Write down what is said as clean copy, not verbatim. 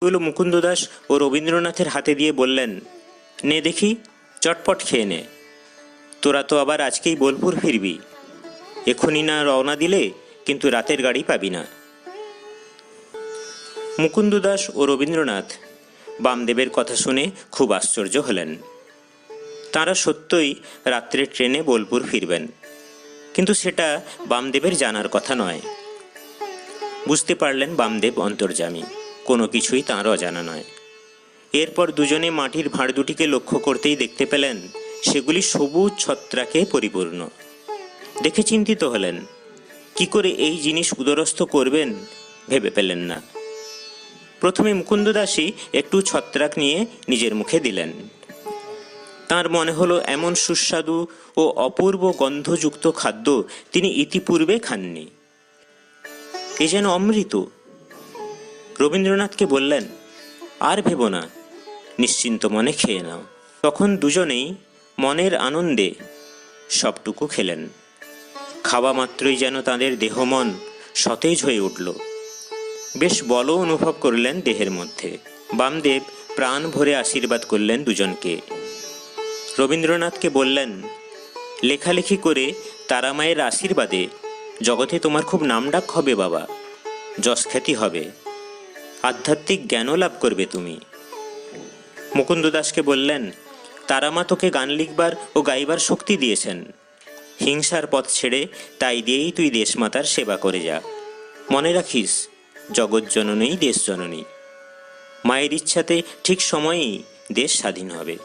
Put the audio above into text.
এগুলো মুকুন্দ দাস ও রবীন্দ্রনাথের হাতে দিয়ে বললেন, নে দেখি, চটপট খেয়ে নে। তোরা তো আবার আজকেই বোলপুর ফিরবি। এখনই না রওনা দিলে কিন্তু রাতের গাড়ি পাবি না। মুকুন্দ দাস ও রবীন্দ্রনাথ বামদেবের কথা শুনে খুব আশ্চর্য হলেন। তাঁরা সত্যই রাত্রের ট্রেনে বোলপুর ফিরবেন, কিন্তু সেটা বামদেবের জানার কথা নয়। বুঝতে পারলেন বামদেব অন্তর্যামী, কোনো কিছুই তাঁর অজানা নয়। এরপর দুজনে মাটির ভাঁড় দুটিকে লক্ষ্য করতেই দেখতে পেলেন সেগুলি সবুজ ছত্রাকে পরিপূর্ণ। দেখে চিন্তিত হলেন, কি করে এই জিনিস উদরস্থ করবেন ভেবে পেলেন না। প্রথমে মুকুন্দ দাসই একটু ছত্রাক নিয়ে নিজের মুখে দিলেন। তাঁর মনে হলো এমন সুস্বাদু ও অপূর্ব গন্ধযুক্ত খাদ্য তিনি ইতিপূর্বে খাননি। এ যেন অমৃত। রবীন্দ্রনাথকে বললেন, আর ভেবো না, নিশ্চিন্ত মনে খেয়ে নাও। তখন দুজনেই মনের আনন্দে সবটুকু খেলেন। খাওয়া মাত্রই যেন তাঁদের দেহ মন সতেজ হয়ে উঠল। বেশ বলও অনুভব করলেন দেহের মধ্যে। বামদেব প্রাণ ভরে আশীর্বাদ করলেন দুজনকে। রবীন্দ্রনাথকে বললেন, লেখালেখি করে তারামায়ের আশীর্বাদে জগতে তোমার খুব নামডাক হবে বাবা, যশখ্যাতি হবে, আধ্যাত্মিক জ্ঞানও লাভ করবে তুমি। মুকুন্দ দাসকে বললেন, তারামা তোকে গান লিখবার ও গাইবার শক্তি দিয়েছেন। হিংসার পথ ছেড়ে তাই দিয়েই তুই দেশমাতার সেবা করে যা। মনে রাখিস, জগৎজননী দেশ জননী। মায়ের ইচ্ছাতে ঠিক সময়েই দেশ স্বাধীন হবে।